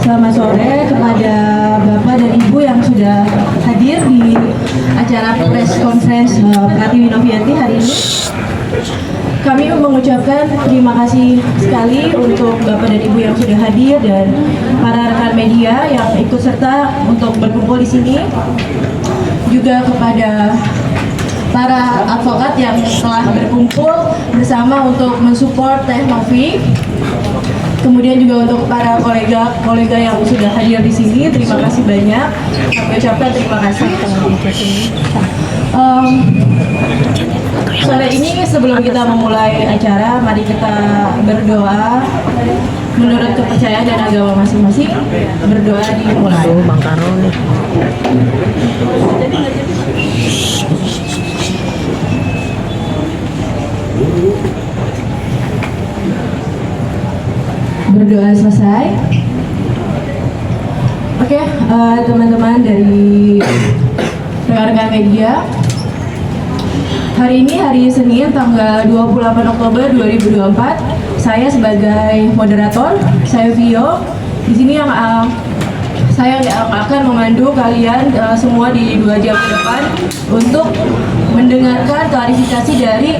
Selamat sore kepada Bapak dan Ibu yang sudah hadir di acara press conference Pratiwi Novianti hari ini. Kami mengucapkan terima kasih sekali untuk Bapak dan Ibu yang sudah hadir dan para rekan media yang ikut serta untuk berkumpul di sini. Juga kepada para advokat yang telah berkumpul bersama untuk mensupport Teh Novi. Kemudian juga untuk para kolega yang sudah hadir di sini, terima kasih banyak. Kami ucapkan terima kasih. Sore ini sebelum kita memulai acara, mari kita berdoa menurut kepercayaan dan agama masing-masing. Berdoa dimulai. Bang Karo nih. Berdoa selesai. Oke, teman-teman dari rekan-rekan media, hari ini hari Senin tanggal 28 Oktober 2024, saya sebagai moderator, saya Vio, di sini yang saya akan memandu kalian semua di 2 jam ke depan untuk mendengarkan klarifikasi dari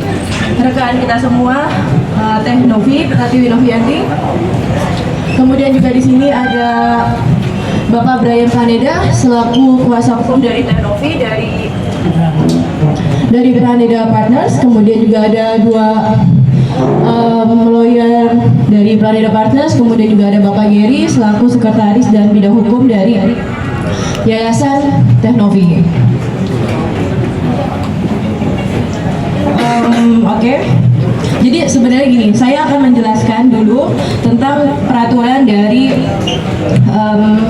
rekan kita semua, Teh Novi, Pratiwi Novianti. Kemudian juga di sini ada Bapak Brian Kaneda selaku kuasa hukum dari Teh Novi dari Kaneda Partners. Kemudian juga ada 2 lawyer dari Kaneda Partners. Kemudian juga ada Bapak Gary selaku sekretaris dan bidang hukum dari Yayasan Teh Novi. Oke. Jadi sebenarnya gini, saya akan menjelaskan dulu tentang peraturan dari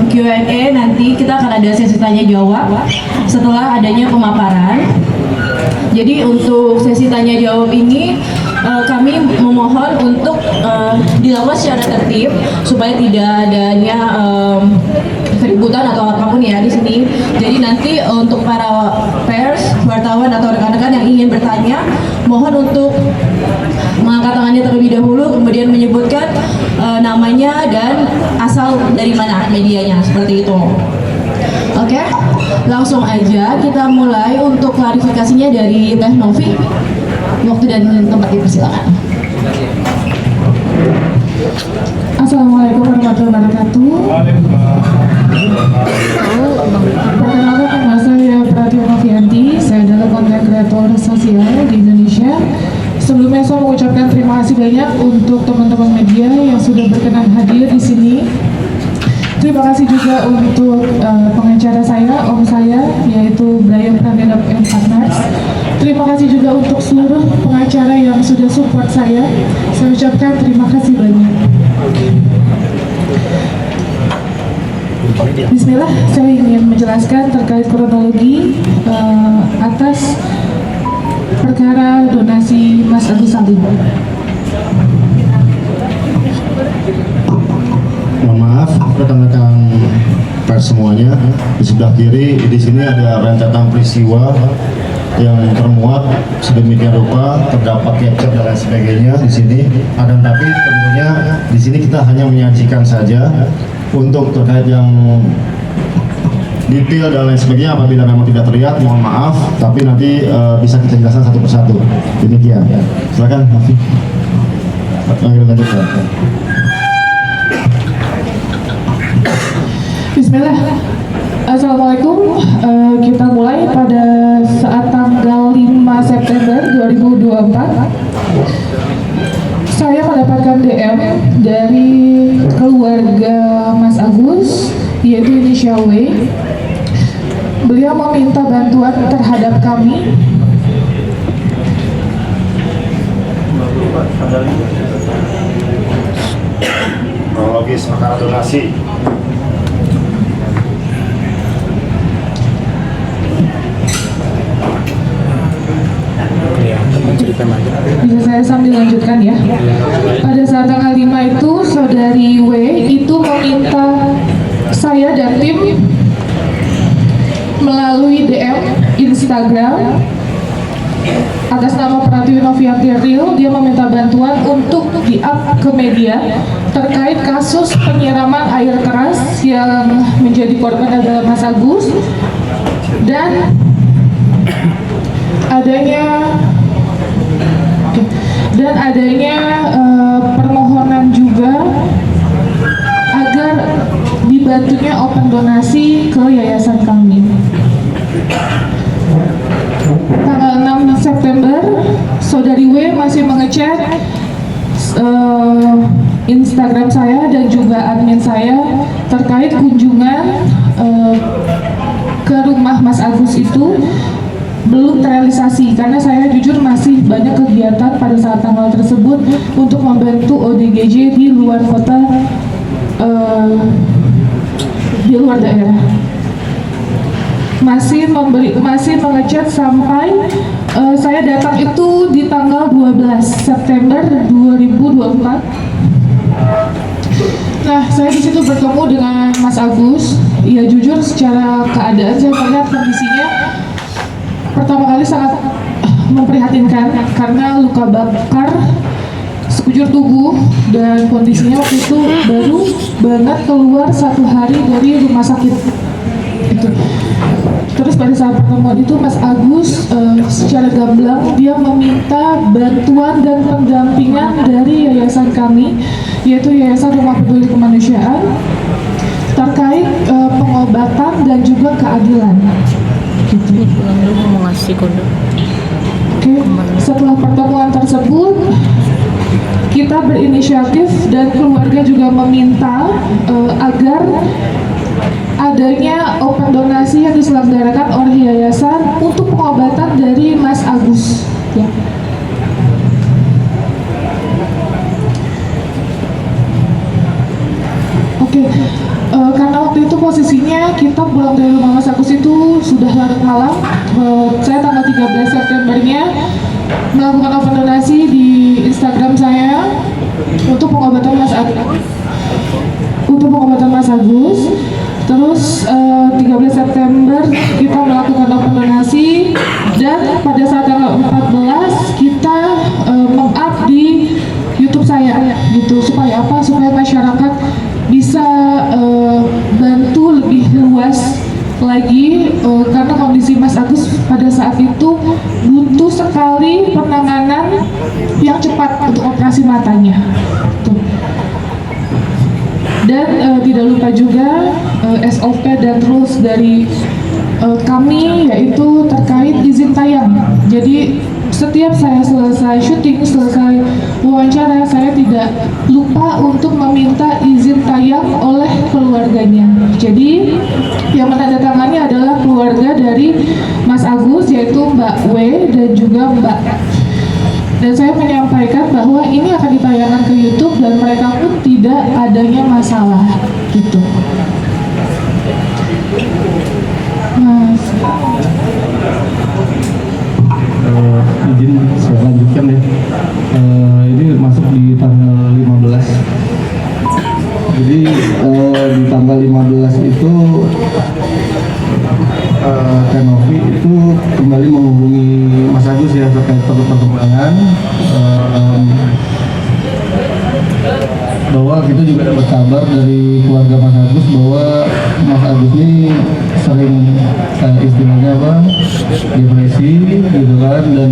Q&A. Nanti kita akan ada sesi tanya jawab setelah adanya pemaparan. Jadi untuk sesi tanya jawab ini kami memohon untuk dilakukan secara tertib supaya tidak adanya keributan atau apapun ya di sini. Jadi nanti untuk para pers, wartawan atau rekan-rekan yang ingin bertanya, mohon untuk mengangkat tangannya terlebih dahulu, kemudian menyebutkan namanya dan asal dari mana medianya, seperti itu. Oke, langsung aja kita mulai untuk klarifikasinya dari Teh Novi. Waktu dan tempat dipersilakan. Assalamualaikum warahmatullahi wabarakatuh. Perkenalkan, nama saya Pratiwi Novianti. Saya adalah konten kreator sosial di Indonesia. Sebelumnya saya mengucapkan terima kasih banyak untuk teman-teman media yang sudah berkenan hadir di sini. Terima kasih juga untuk pengacara saya, om saya, yaitu Brian Kaneda Partners. Terima kasih juga untuk seluruh pengacara yang sudah support saya. Saya ucapkan terima kasih banyak. Bismillah, saya ingin menjelaskan terkait kronologi atas perkara donasi Mas Agus Salim. Mohon maaf rekan-rekan pers semuanya. Di sebelah kiri di sini ada rentetan peristiwa yang termuat sedemikian rupa, terdapat capture dan lain sebagainya di sini. Akan tapi tentunya di sini kita hanya menyajikan saja untuk terkait yang detail dan lain sebagainya. Apabila memang tidak terlihat, mohon maaf, tapi nanti bisa kita jelaskan satu persatu. Demikian. Silakan, Novi. Mari lanjutkan. Bismillah. Assalamualaikum. Kita mulai pada saat tanggal 5 September 2024. Saya mendapatkan DM dari keluarga Mas Agus, yaitu inisial W. Beliau meminta bantuan terhadap kami Kronologis perkara donasi. Bisa saya sambil lanjutkan ya. Pada saat tanggal 5 itu, saudari W itu meminta saya dan tim melalui DM Instagram atas nama Pratiwi Novianti Real. Dia meminta bantuan untuk di-up ke media terkait kasus penyiraman air keras korban adalah Mas Agus, dan adanya permohonan juga agar dibantunya open donasi ke yayasan kami. Tanggal 6 September, Saudari W masih mengecek Instagram saya dan juga admin saya terkait kunjungan ke rumah Mas Agus itu belum terrealisasi, karena saya jujur masih banyak kegiatan pada saat tanggal tersebut untuk membantu ODGJ di luar kota, di luar daerah. Masih mengechat sampai saya datang itu di tanggal 12 September 2024. Nah, saya di situ bertemu dengan Mas Agus. Ya jujur secara keadaan saya melihat kondisinya pertama kali sangat memprihatinkan karena luka bakar sekujur tubuh, dan kondisinya waktu itu baru banget keluar 1 hari dari rumah sakit itu. Terus pada saat pertemuan itu Mas Agus secara gamblang dia meminta bantuan dan pendampingan dari yayasan kami, yaitu Yayasan Rumah Peduli Kemanusiaan, terkait pengobatan dan juga keadilan. Gitu. Mau ngasih kode. Oke, setelah pertemuan tersebut kita berinisiatif dan keluarga juga meminta agar adanya open donasi yang diselenggarakan oleh yayasan untuk pengobatan dari Mas Agus. Ya. Oke, karena waktu itu posisinya kita pulang dari rumah Mas Agus itu sudah larut malam. Saya tanggal 13 Septembernya melakukan open donasi di Instagram saya untuk pengobatan Mas Agus. Terus 13 September kita melakukan open donasi, dan pada saat tanggal 14 kita meng-up di YouTube saya gitu. Supaya apa? Supaya masyarakat bisa bantu lebih luas lagi, karena kondisi Mas Agus pada saat itu butuh sekali penanganan yang cepat untuk operasi matanya. Tuh. Dan tidak lupa juga SOP dan rules dari kami, yaitu terkait izin tayang. Jadi setiap saya selesai syuting, selesai wawancara, saya tidak lupa untuk meminta izin tayang oleh keluarganya. Jadi yang menandatangani adalah keluarga dari Mas Agus, yaitu Mbak W dan juga Mbak. Dan saya menyampaikan bahwa ini akan ditayangkan ke YouTube dan mereka pun tidak adanya masalah gitu. Mas. Izin saya lanjutkan ya. Ini masuk di tanggal 15. Jadi di tanggal 15 itu Tenovi itu kembali menghubungi Mas Agus ya terkait perkembangan, bahwa kita juga dapat kabar dari keluarga Mas Agus bahwa Mas Agus ini sering istilahnya apa, depresi gitu kan, dan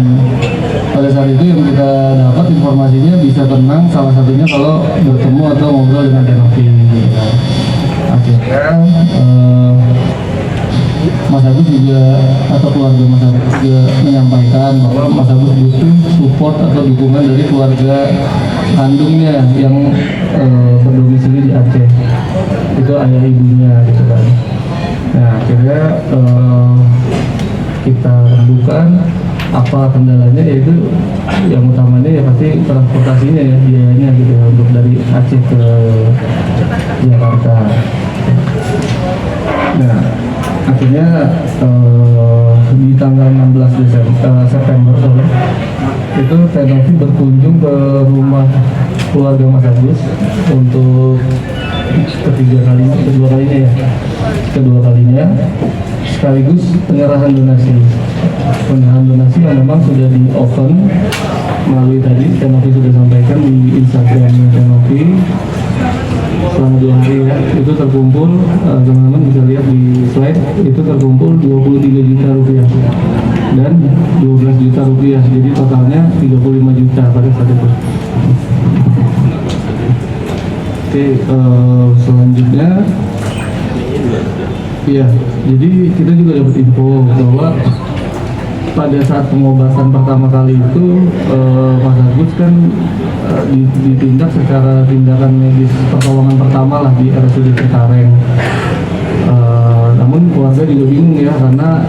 pada saat itu yang kita dapat informasinya bisa tenang salah satunya kalau bertemu atau ngobrol dengan Tenovi gitu kan. Akhirnya Mas Agus juga atau keluarga Mas Agus juga menyampaikan bahwa Mas Agus butuh support atau dukungan dari keluarga kandungnya yang berdomisili di Aceh, itu ayah ibunya gitu kan. Nah akhirnya kita tentukan apa kendalanya, yaitu yang utamanya ya pasti transportasinya ya, biayanya gitu ya, untuk dari Aceh ke Jakarta. Nah akhirnya di tanggal 16 September itu Tenovi berkunjung ke rumah keluarga Mas Agus untuk kedua kalinya sekaligus penyerahan donasi yang memang sudah di open melalui tadi Tenovi sudah sampaikan di Instagram Tenovi selama 2 hari ya, itu terkumpul, teman-teman bisa lihat di slide, itu terkumpul 23 juta rupiah dan 12 juta rupiah, jadi totalnya 35 juta pada saat itu. Oke, selanjutnya ya, jadi kita juga dapat info bahwa pada saat pengobatan pertama kali itu Mas Agus kan ditindak secara tindakan medis pertolongan pertama lah di RSUD Cengkareng. Namun keluarga juga bingung ya, karena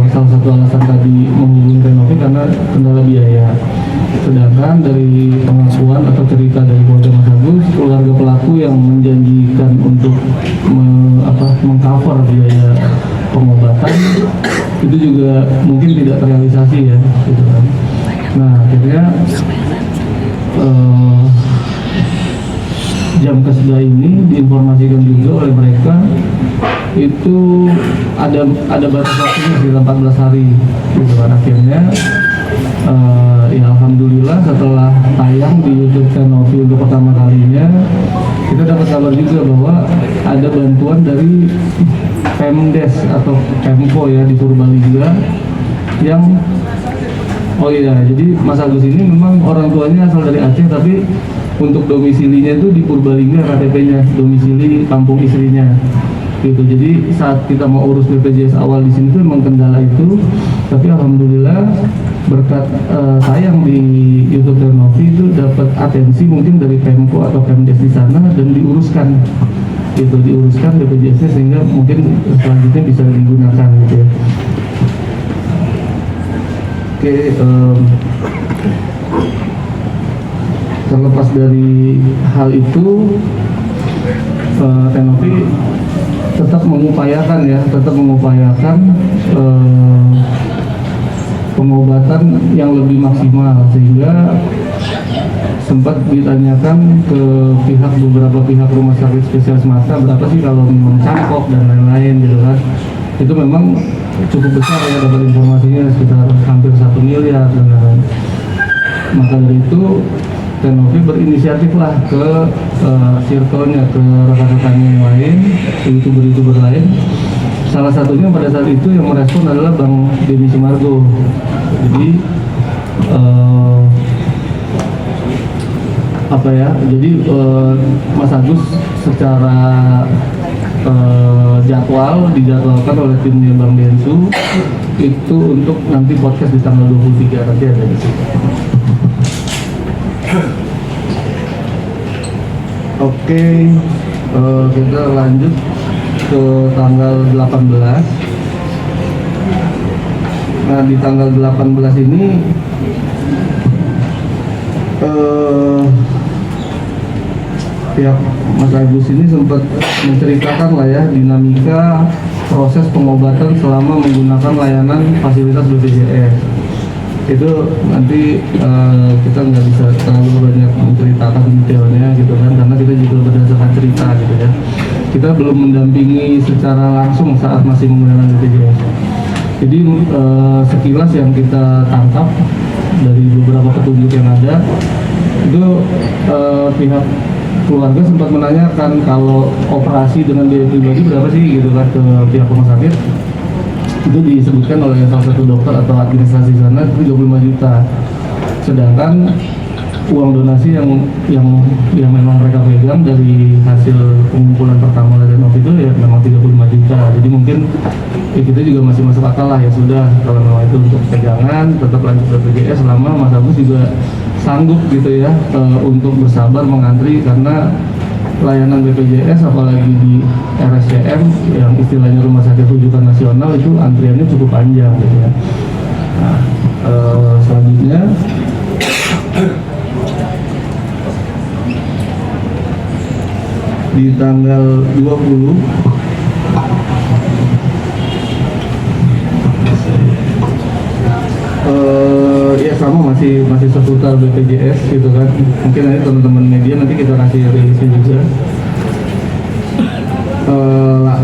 salah satu alasan tadi menghubungi Tenovi karena kendala biaya. Sedangkan dari pengakuan atau cerita dari keluarga Mas Agus, keluarga pelaku yang menjanjikan untuk mengcover biaya pengobatan itu juga mungkin tidak terrealisasi ya, gitu kan. Nah akhirnya jam kesedah ini diinformasikan juga oleh mereka itu ada batas waktunya sekitar 14 hari, gitu kan. Akhirnya ya alhamdulillah setelah tayang di YouTube Tenovi untuk pertama kalinya, kita dapat kabar juga bahwa ada bantuan dari Pemdes atau Pemko ya di Purbalingga yang jadi Mas Agus ini memang orang tuanya asal dari Aceh, tapi untuk domisilinya itu di Purbalingga, KTP-nya domisili kampung istrinya gitu. Jadi saat kita mau urus BPJS awal di sini tuh memang kendala itu, tapi alhamdulillah berkat tayang di YouTube Tenovi itu dapat atensi mungkin dari Pemko atau Pemdes di sana dan diuruskan BPJS-nya sehingga mungkin selanjutnya bisa digunakan gitu ya. Oke, terlepas dari hal itu, Tenovi tetap mengupayakan pengobatan yang lebih maksimal, sehingga sempat ditanyakan ke beberapa pihak rumah sakit spesialis mata berapa sih kalau memang cangkok dan lain-lain gitu kan. Itu memang cukup besar ya, dapat informasinya sekitar hampir 1 miliar dan lain-lain. Maka dari itu Tenovi berinisiatif lah ke circle-nya, ke rekan-rekannya yang lain, youtuber lain. Salah satunya pada saat itu yang merespon adalah Bang Denny Simargo. Jadi Mas Agus secara dijadwalkan oleh timnya Bang Densu itu untuk nanti podcast di tanggal 23 nanti ada di situ. Oke, kita lanjut ke tanggal 18. Nah di tanggal 18 ini pihak Mas Agus ini sempat menceritakan lah ya dinamika proses pengobatan selama menggunakan layanan fasilitas BPJS. Itu nanti kita nggak bisa terlalu banyak menceritakan detailnya gitu kan, karena kita juga berdasarkan cerita gitu ya. Kita belum mendampingi secara langsung saat masih menggunakan BPJS. Jadi sekilas yang kita tangkap dari beberapa petunjuk yang ada itu pihak keluarga sempat menanyakan kalau operasi dengan biaya pribadi berapa sih gitu kan ke pihak rumah sakit. Itu disebutkan oleh salah satu dokter atau administrasi sana itu 35 juta. Sedangkan uang donasi yang memang mereka pegang dari hasil pengumpulan pertama dari Tenovi itu ya memang 35 juta. Jadi mungkin ya kita juga masih masuk akal lah, ya sudah kalau memang itu untuk pegangan tetap lanjut BPJS selama Mas Agus juga sanggup gitu ya untuk bersabar mengantri, karena layanan BPJS apalagi di RSCM yang istilahnya rumah sakit rujukan nasional itu antriannya cukup panjang gitu ya. Nah, selanjutnya di tanggal 20 ya sama masih seputar BPJS gitu kan. Mungkin nanti teman-teman media nanti kita kasih rilisnya juga.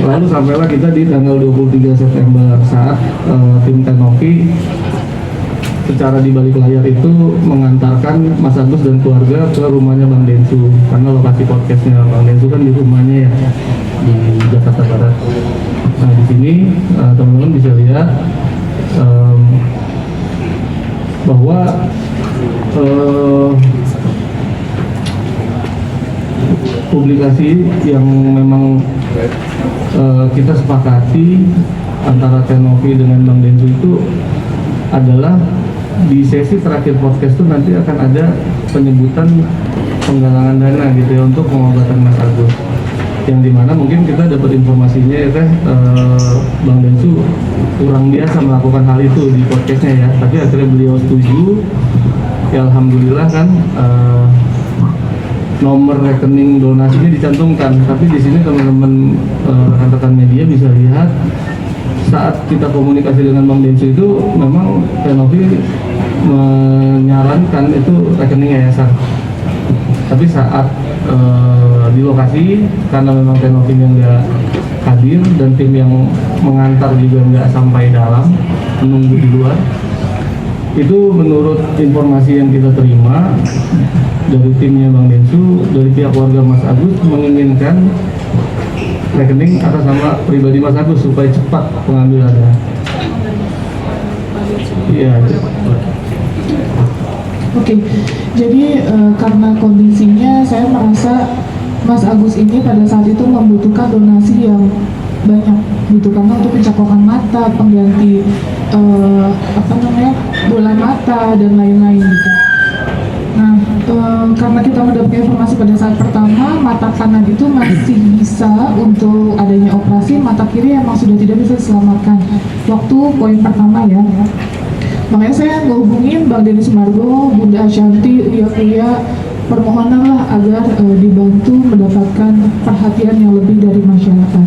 Lalu sampailah kita di tanggal 23 September saat tim Tenovi secara di balik layar itu mengantarkan Mas Agus dan keluarga ke rumahnya Bang Densu, karena lokasi podcastnya Bang Densu kan di rumahnya ya, di Jakarta Barat. Nah di sini teman-teman bisa lihat bahwa publikasi yang memang kita sepakati antara Tenovi dengan Bang Densu itu adalah di sesi terakhir podcast itu nanti akan ada penyebutan penggalangan dana gitu ya untuk pengobatan Mas Agus, yang dimana mungkin kita dapat informasinya ya Bang Densu kurang biasa melakukan hal itu di podcastnya ya, tapi akhirnya beliau setuju ya, alhamdulillah kan. Nomor rekening donasinya dicantumkan, tapi di sini teman-teman rekan-rekan media bisa lihat saat kita komunikasi dengan Bang Densu itu memang Tenovi menyarankan itu rekening yayasan, tapi saat di lokasi karena memang Tenovi-nya nggak hadir dan tim yang mengantar juga nggak sampai dalam, menunggu di luar, itu menurut informasi yang kita terima dari timnya Bang Densu, dari pihak keluarga Mas Agus menginginkan rekening atas nama pribadi Mas Agus supaya cepat pengambilannya. Iya. Oke, jadi karena kondisinya saya merasa Mas Agus ini pada saat itu membutuhkan donasi yang banyak gitu, karena untuk pencaplokan mata, pengganti bola mata dan lain-lain gitu. Nah, karena kita mendapatkan informasi pada saat pertama mata kanan itu masih bisa untuk adanya operasi, mata kiri emang sudah tidak bisa diselamatkan waktu poin pertama ya. Makanya saya ngehubungin Bang Denny Sumargo, Bunda Ashanti, Uya, permohonanlah agar dibantu mendapatkan perhatian yang lebih dari masyarakat.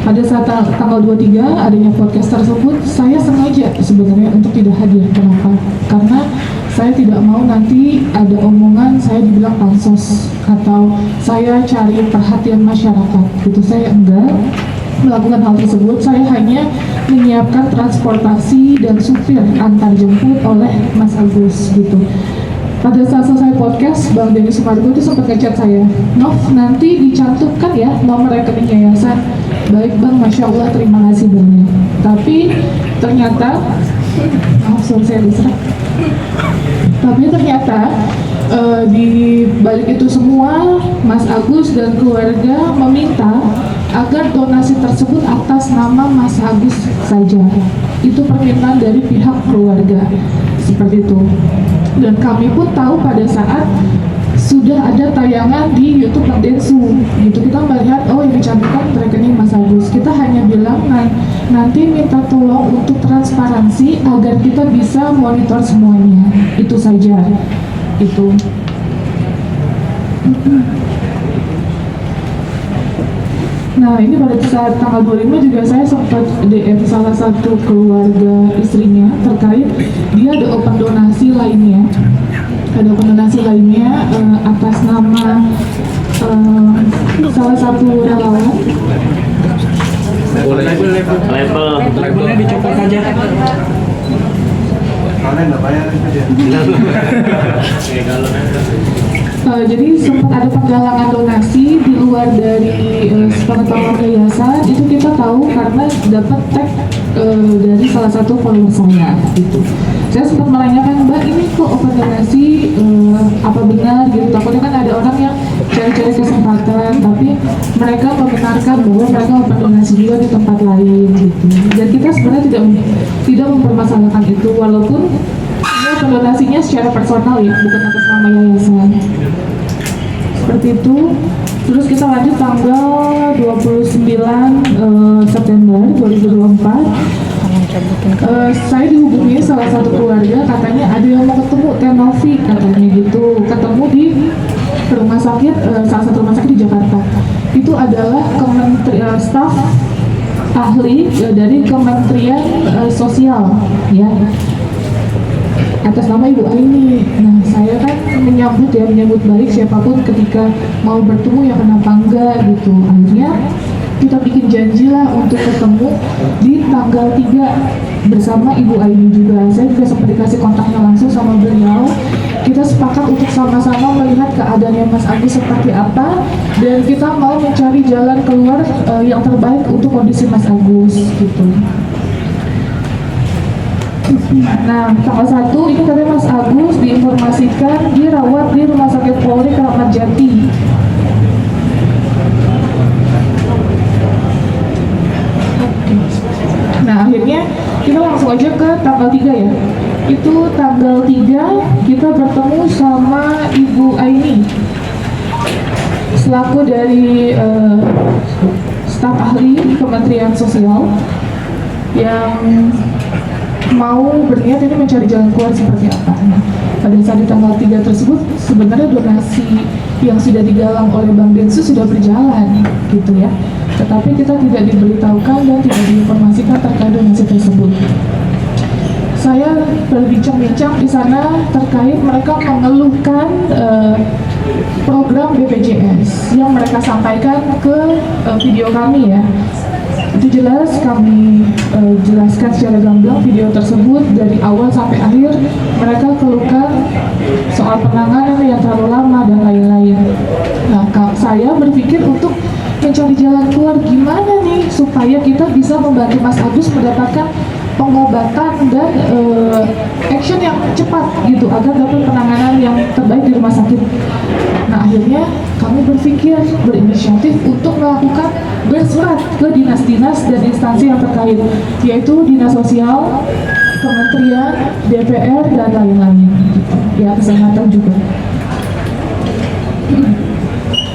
Pada saat tanggal 23 adanya podcast tersebut, saya sengaja sebenarnya untuk tidak hadir. Kenapa? Karena saya tidak mau nanti ada omongan saya dibilang pansos atau saya cari perhatian masyarakat gitu. Saya enggak melakukan hal tersebut. Saya hanya menyiapkan transportasi dan supir antar jemput oleh Mas Agus gitu. Pada saat selesai podcast, Bang Denny Sumargo itu sempat ngechat saya, Nov, nanti dicantumkan ya nomor rekening yayasan. Baik Bang, Masya Allah, terima kasih banyak. Tapi ternyata, saya diserang. Tapi ternyata di balik itu semua, Mas Agus dan keluarga meminta agar donasi tersebut atas nama Mas Agus saja. Itu permintaan dari pihak keluarga, seperti itu. Dan kami pun tahu pada saat sudah ada tayangan di YouTube Bang Densu, gitu kita melihat oh yang dicantumkan rekening Mas Agus. Kita hanya bilang nanti minta tolong untuk transparansi agar kita bisa monitor semuanya. Itu saja. Itu. Nah ini pada saat tanggal 25 juga saya sempat DM salah satu keluarga istrinya terkait dia ada open donasi lainnya. Ada open donasi lainnya atas nama salah satu relawan. Labelnya dicopot saja. Jadi sempat ada penggalangan donasi di luar dari pengetahuan yayasan. Itu kita tahu karena dapat tag dari salah satu follower saya gitu. Saya sempat menanyakan, Mbak ini kok open donasi apa benar gitu, takutnya kan ada orang yang cari-cari kesempatan tapi mereka membenarkan bahwa mereka open donasi juga di tempat lain gitu. Dan kita sebenarnya tidak mempermasalahkan itu, walaupun ini open donasinya secara personal ya, bukan atas nama yayasan. Seperti itu. Terus kita lanjut tanggal 29 September 2024. Saya dihubungi salah satu keluarga, katanya ada yang mau ketemu Tenovi, katanya gitu, ketemu di rumah sakit, salah satu rumah sakit di Jakarta. Itu adalah staf ahli dari Kementerian Sosial, ya, atas nama Ibu Aini. Nah, saya kan menyambut balik siapapun ketika mau bertemu ya kenapa enggak gitu. Akhirnya kita kita bikin janji lah untuk ketemu di tanggal 3 bersama Ibu Aini juga. Saya juga sempat dikasih kontaknya langsung sama beliau. Kita sepakat untuk sama-sama melihat keadaannya Mas Agus seperti apa, dan kita mau mencari jalan keluar yang terbaik untuk kondisi Mas Agus gitu. Nah, tanggal 1 ini katanya Mas Agus diinformasikan dirawat di Rumah Sakit Polri Kramat Jati. Nah, akhirnya kita langsung aja ke tanggal 3 ya. Itu tanggal 3 kita bertemu sama Ibu Aini selaku dari staf ahli Kementerian Sosial yang mau berniat ini mencari jalan keluar seperti apa. Nah, pada saat di tanggal 3 tersebut sebenarnya donasi yang sudah digalang oleh Bank Densus sudah berjalan gitu ya. Tetapi kita tidak diberitahukan dan tidak diinformasikan terkait donasi tersebut. Saya berbincang-bincang di sana terkait mereka mengeluhkan program BPJS yang mereka sampaikan ke video kami ya. Itu jelas kami jelaskan secara gamblang video tersebut dari awal sampai akhir. Mereka keluhkan soal penanganan yang terlalu lama dan lain-lain. Nah, saya berpikir untuk mencari jalan keluar gimana nih supaya kita bisa membantu Mas Agus mendapatkan pengobatan dan action yang cepat gitu agar dapat penanganan yang terbaik di rumah sakit. Nah, akhirnya kami berpikir berinisiatif untuk melakukan bersurat ke dinas-dinas dan instansi yang terkait, yaitu Dinas Sosial, Kementerian, DPR dan lain-lain gitu. Ya, kesehatan juga.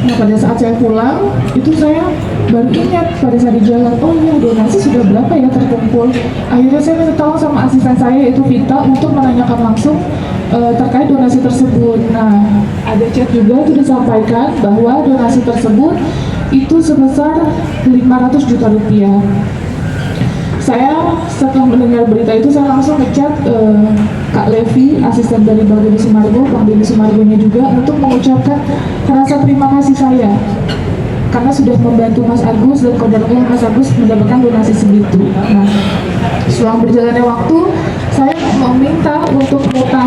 Nah, pada saat saya pulang, itu saya baru ingat pada saat di jalan, oh iya donasi sudah berapa ya terkumpul. Akhirnya saya minta tolong sama asisten saya yaitu Vita untuk menanyakan langsung terkait donasi tersebut. Nah, ada chat juga itu disampaikan bahwa donasi tersebut itu sebesar 500 juta rupiah. Saya setelah mendengar berita itu saya langsung ngechat Kak Levi, asisten dari Bang Denny Sumargo, Bang Denny Sumargonya juga untuk mengucapkan rasa terima kasih saya karena sudah membantu Mas Agus dan kodarullah Mas Agus mendapatkan donasi segitu. Nah, setelah berjalannya waktu, saya meminta untuk mutasi